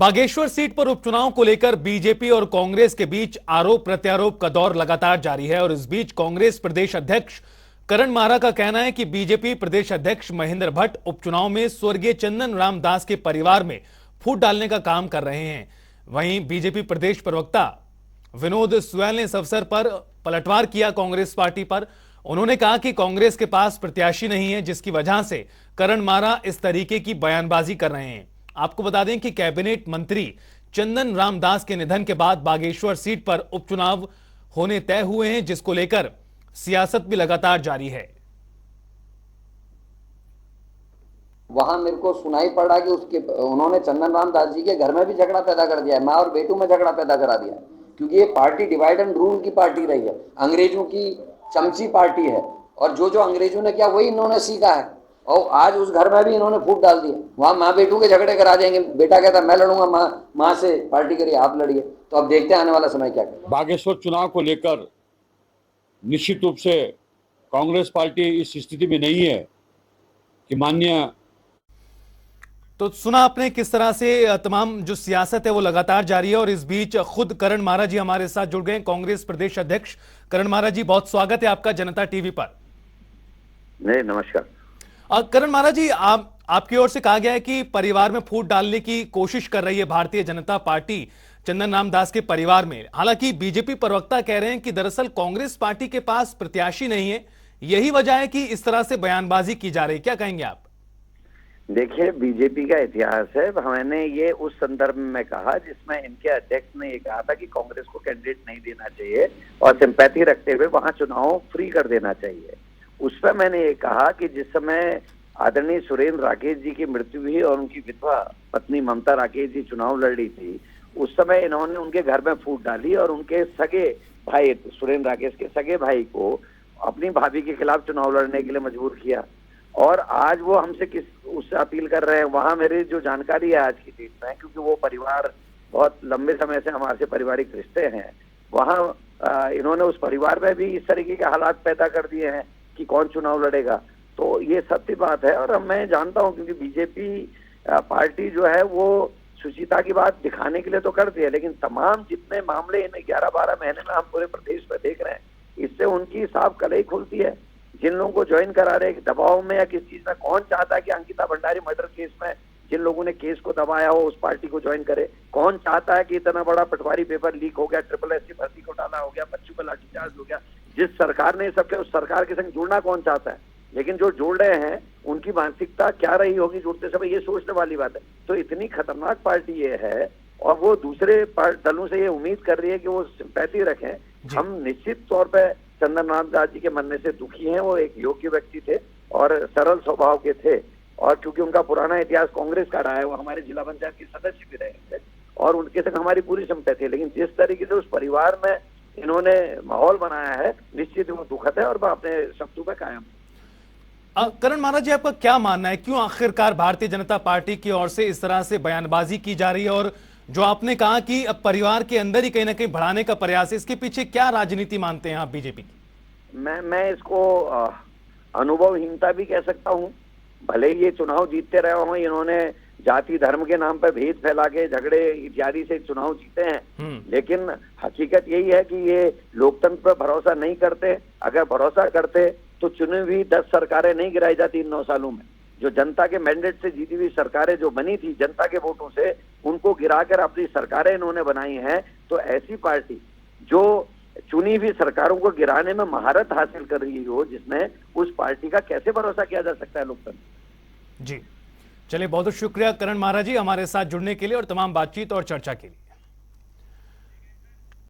Bageshwar seat पर उपचुनाव को लेकर बीजेपी और कांग्रेस के बीच आरोप प्रत्यारोप का दौर लगातार जारी है और इस बीच कांग्रेस प्रदेश अध्यक्ष करण मारा का कहना है कि बीजेपी प्रदेश अध्यक्ष महेंद्र भट्ट उपचुनाव में स्वर्गीय चंदन राम दास के परिवार में फूट डालने का काम कर रहे हैं। वहीं बीजेपी प्रदेश प्रवक्ता विनोद सुयाल ने इस अवसर पर पलटवार किया कांग्रेस पार्टी पर। उन्होंने कहा कि कांग्रेस के पास प्रत्याशी नहीं है, जिसकी वजह से करण मारा इस तरीके की बयानबाजी कर रहे हैं। आपको बता दें कि कैबिनेट मंत्री चंदन राम दास के निधन के बाद बागेश्वर सीट पर उपचुनाव होने तय हुए हैं, जिसको लेकर सियासत भी लगातार जारी है। वहां मेरे को सुनाई पड़ा कि उन्होंने चंदन राम दास जी के घर में भी झगड़ा पैदा कर दिया है, माँ और बेटू में झगड़ा पैदा करा दिया है, क्योंकि ये पार्टी डिवाइड एंड रूल की पार्टी रही है, अंग्रेजों की चमची पार्टी है और जो जो अंग्रेजों ने किया वही इन्होंने सीखा है। और आज उस घर में भी इन्होंने फूट डाल दिया। वहां माँ बेटू के झगड़े करा देंगे, बेटा कहता मैं लड़ूंगा, माँ से पार्टी करिए आप लड़िए। तो अब देखते हैं आने वाला समय क्या करेगा। बागेश्वर चुनाव को लेकर निश्चित रूप से कांग्रेस पार्टी इस स्थिति में नहीं है कि माननीय। तो सुना आपने किस तरह से तमाम जो सियासत है वो लगातार जारी है और इस बीच खुद करण मारा जी हमारे साथ जुड़ गए। कांग्रेस प्रदेश अध्यक्ष करण मारा जी, बहुत स्वागत है आपका जनता टीवी पर। नहीं, नमस्कार। करण मारा जी, आपकी ओर से कहा गया है कि परिवार में फूट डालने की कोशिश कर रही है भारतीय जनता पार्टी चंदन राम दास के परिवार में। हालांकि बीजेपी प्रवक्ता कह रहे हैं कि दरअसल कांग्रेस पार्टी के पास प्रत्याशी नहीं है, यही वजह है कि इस तरह से बयानबाजी की जा रही है। क्या कहेंगे आप? देखिए, बीजेपी का इतिहास है। मैंने ये उस संदर्भ में कहा जिसमें इनके अध्यक्ष ने ये कहा था कि कांग्रेस को कैंडिडेट नहीं देना चाहिए और सिंपैथी रखते हुए वहां चुनाव फ्री कर देना चाहिए। उस पर मैंने ये कहा कि जिस समय आदरणीय सुरेंद्र राकेश जी की मृत्यु हुई और उनकी विधवा पत्नी ममता राकेश जी चुनाव लड़ रही थी, उस समय इन्होंने उनके घर में फूट डाली और उनके सगे भाई, सुरेंद्र राकेश के सगे भाई को अपनी भाभी के खिलाफ चुनाव लड़ने के लिए मजबूर किया। और आज वो हमसे उससे अपील कर रहे हैं। वहां मेरी जो जानकारी है आज की डेट में, क्योंकि वो परिवार बहुत लंबे समय से हमारे पारिवारिक रिश्ते हैं, वहां इन्होंने उस परिवार में भी इस तरीके के हालात पैदा कर दिए हैं कि कौन चुनाव लड़ेगा। तो ये सत्य बात है और मैं जानता हूं, क्योंकि बीजेपी पार्टी जो है वो सुचिता की बात दिखाने के लिए तो करती है, लेकिन तमाम जितने मामले इन 11-12 महीने में हम पूरे प्रदेश में देख रहे हैं, इससे उनकी साफ कलई खुलती है। जिन लोगों को ज्वाइन करा रहे हैं दबाव में या किस चीज में, कौन चाहता है कि अंकिता भंडारी मर्डर केस में जिन लोगों ने केस को दबाया हो उस पार्टी को ज्वाइन करे? कौन चाहता है कि इतना बड़ा पटवारी पेपर लीक हो गया, SSS भर्ती घोटाला हो गया, बच्चों पर लाठीचार्ज हो गया, जिस सरकार ने सबके उस सरकार के संग जुड़ना कौन चाहता है? लेकिन जो जुड़ रहे हैं उनकी मानसिकता क्या रही होगी जुड़ते समय, ये सोचने वाली बात है। तो इतनी खतरनाक पार्टी ये है और वो दूसरे दलों से ये उम्मीद कर रही है कि वो सिंपैथी रखें। हम निश्चित तौर पर चंदन राम दास जी के मरने से दुखी हैं। वो एक योग्य व्यक्ति थे और सरल स्वभाव के थे, और क्योंकि उनका पुराना इतिहास कांग्रेस का रहा है, वो हमारे जिला पंचायत के सदस्य भी रहे थे और उनके संग हमारी पूरी सिंपैथी है। लेकिन जिस तरीके से उस परिवार में इन्होंने माहौल बनाया है, निश्चित वो दुखद है और मैं अपने शब्दों पे कायम हूं। करण मारा जी, आपका क्या मानना है, क्यों आखिरकार भारतीय जनता पार्टी की ओर से इस तरह से बयानबाजी की जा रही है? और जो आपने कहा कि अब परिवार के अंदर ही कहीं ना कहीं बढ़ाने का प्रयास है, इसके पीछे क्या राजनीति मानते हैं आप बीजेपी की? मैं इसको अनुभवहीनता भी कह सकता हूं। भले ही ये चुनाव जीतते रहे हों, इन्होंने जाति धर्म के नाम पर भेद फैला के झगड़े इत्यादि से चुनाव जीते हैं, लेकिन हकीकत यही है कि ये लोकतंत्र पर भरोसा नहीं करते। अगर भरोसा करते तो चुनी हुई 10 सरकारें नहीं गिराई जाती इन 9 सालों में। जो जनता के मैंडेट से जीती हुई सरकारें जो बनी थी जनता के वोटों से, उनको गिराकर अपनी सरकारें इन्होंने बनाई हैं। तो ऐसी पार्टी जो चुनी हुई सरकारों को गिराने में महारत हासिल कर रही हो, जिसमें उस पार्टी का कैसे भरोसा किया जा सकता है लोकतंत्र? जी चलिए, बहुत बहुत शुक्रिया करण मारा जी हमारे साथ जुड़ने के लिए और तमाम बातचीत और चर्चा के लिए।